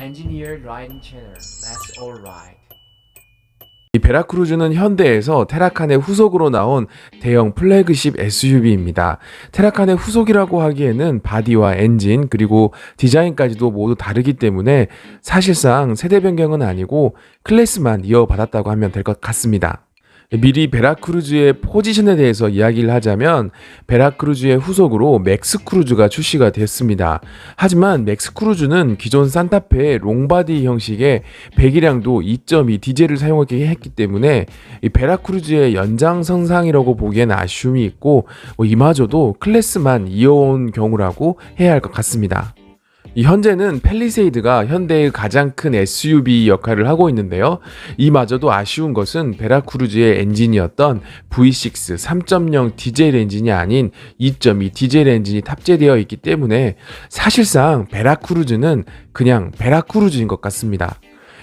Engineer Riding Channel. That's alright. 이 베라크루즈는 현대에서 테라칸의 후속으로 나온 대형 플래그십 SUV입니다. 테라칸의 후속이라고 하기에는 바디와 엔진 그리고 디자인까지도 모두 다르기 때문에 사실상 세대 변경은 아니고 클래스만 이어받았다고 하면 될 것 같습니다. 미리 베라크루즈의 포지션에 대해서 이야기를 하자면 베라크루즈의 후속으로 맥스크루즈가 출시가 됐습니다. 하지만 맥스크루즈는 기존 산타페의 롱바디 형식의 배기량도 2.2 디젤을 사용하게 했기 때문에 이 베라크루즈의 연장선상이라고 보기엔 아쉬움이 있고 이마저도 클래스만 이어온 경우라고 해야 할 것 같습니다. 현재는 팰리세이드가 현대의 가장 큰 SUV 역할을 하고 있는데요. 이마저도 아쉬운 것은 베라크루즈의 엔진이었던 V6 3.0 디젤 엔진이 아닌 2.2 디젤 엔진이 탑재되어 있기 때문에 사실상 베라크루즈는 그냥 베라크루즈인 것 같습니다.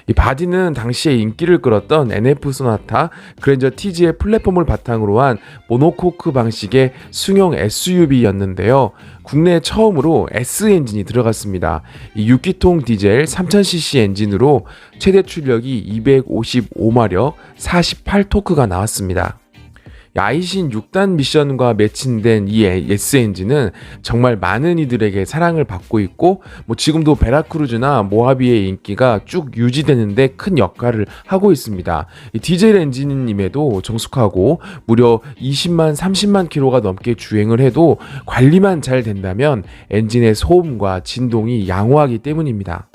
이 바디는 당시에 인기를 끌었던 NF 소나타, 그랜저 TG의 플랫폼을 바탕으로 한 모노코크 방식의 승용 SUV였는데요. 국내 처음으로 S 엔진이 들어갔습니다. 이 6기통 디젤 3000cc 엔진으로 최대 출력이 255마력, 48토크가 나왔습니다. 아이신 6단 미션과 매칭된 이 S 엔진은 정말 많은 이들에게 사랑을 받고 있고 지금도 베라크루즈나 모하비의 인기가 쭉 유지되는데 큰 역할을 하고 있습니다. 이 디젤 엔진임에도 정숙하고 무려 20만 30만 킬로가 넘게 주행을 해도 관리만 잘 된다면 엔진의 소음과 진동이 양호하기 때문입니다.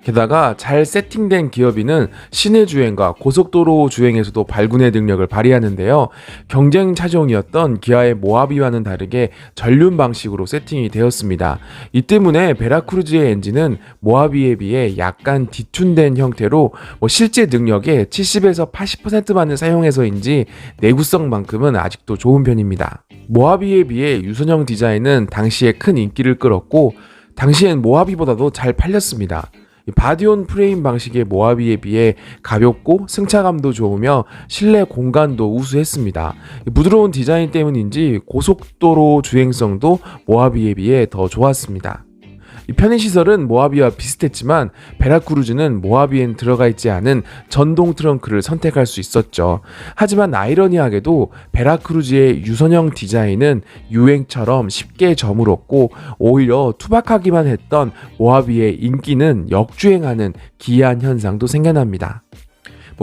게다가 잘 세팅된 기어비는 시내 주행과 고속도로 주행에서도 발군의 능력을 발휘하는데요. 경쟁 차종이었던 기아의 모하비와는 다르게 전륜 방식으로 세팅이 되었습니다. 이 때문에 베라크루즈의 엔진은 모하비에 비해 약간 디튠된 형태로 실제 능력의 70에서 80%만을 사용해서인지 내구성만큼은 아직도 좋은 편입니다. 모하비에 비해 유선형 디자인은 당시에 큰 인기를 끌었고 당시엔 모하비보다도 잘 팔렸습니다. 바디온 프레임 방식의 모하비에 비해 가볍고 승차감도 좋으며 실내 공간도 우수했습니다. 부드러운 디자인 때문인지 고속도로 주행성도 모하비에 비해 더 좋았습니다. 편의시설은 모하비와 비슷했지만 베라크루즈는 모하비엔 들어가 있지 않은 전동 트렁크를 선택할 수 있었죠. 하지만 아이러니하게도 베라크루즈의 유선형 디자인은 유행처럼 쉽게 저물었고 오히려 투박하기만 했던 모하비의 인기는 역주행하는 기이한 현상도 생겨납니다.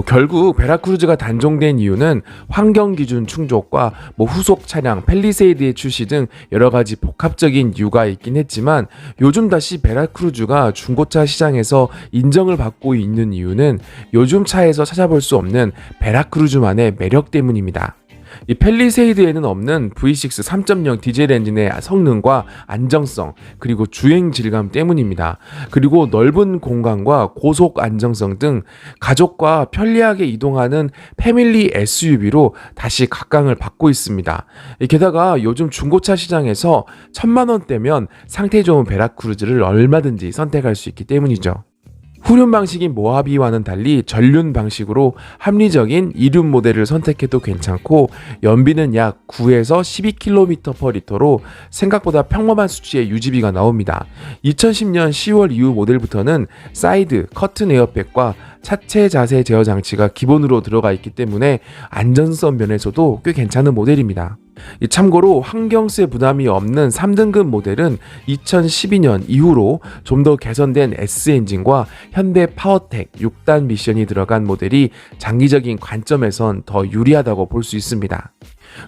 결국 베라크루즈가 단종된 이유는 환경기준 충족과 후속 차량 팰리세이드의 출시 등 여러가지 복합적인 이유가 있긴 했지만 요즘 다시 베라크루즈가 중고차 시장에서 인정을 받고 있는 이유는 요즘 차에서 찾아볼 수 없는 베라크루즈만의 매력 때문입니다. 이 팰리세이드에는 없는 V6 3.0 디젤 엔진의 성능과 안정성 그리고 주행 질감 때문입니다. 그리고 넓은 공간과 고속 안정성 등 가족과 편리하게 이동하는 패밀리 SUV로 다시 각광을 받고 있습니다. 게다가 요즘 중고차 시장에서 1000만 원대면 상태 좋은 베라크루즈를 얼마든지 선택할 수 있기 때문이죠. 후륜 방식인 모하비와는 달리 전륜 방식으로 합리적인 이륜 모델을 선택해도 괜찮고 연비는 약 9에서 12km/L로 생각보다 평범한 수치의 유지비가 나옵니다. 2010년 10월 이후 모델부터는 사이드, 커튼 에어백과 차체 자세 제어 장치가 기본으로 들어가 있기 때문에 안전성 면에서도 꽤 괜찮은 모델입니다. 참고로 환경세 부담이 없는 3등급 모델은 2012년 이후로 좀 더 개선된 S엔진과 현대 파워텍 6단 미션이 들어간 모델이 장기적인 관점에선 더 유리하다고 볼 수 있습니다.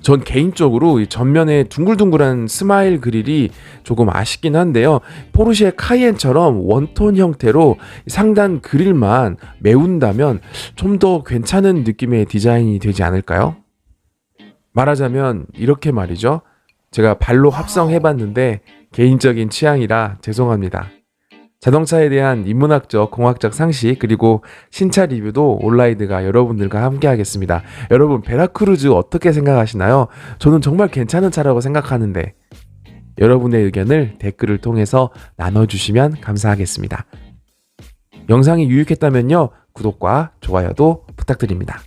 전 개인적으로 전면에 둥글둥글한 스마일 그릴이 조금 아쉽긴 한데요. 포르쉐 카이엔처럼 원톤 형태로 상단 그릴만 메운다면 좀 더 괜찮은 느낌의 디자인이 되지 않을까요? 말하자면 이렇게 말이죠. 제가 발로 합성해봤는데 개인적인 취향이라 죄송합니다. 자동차에 대한 인문학적, 공학적 상식 그리고 신차 리뷰도 온라이드가 여러분들과 함께 하겠습니다. 여러분 베라크루즈 어떻게 생각하시나요? 저는 정말 괜찮은 차라고 생각하는데 여러분의 의견을 댓글을 통해서 나눠주시면 감사하겠습니다. 영상이 유익했다면요 구독과 좋아요도 부탁드립니다.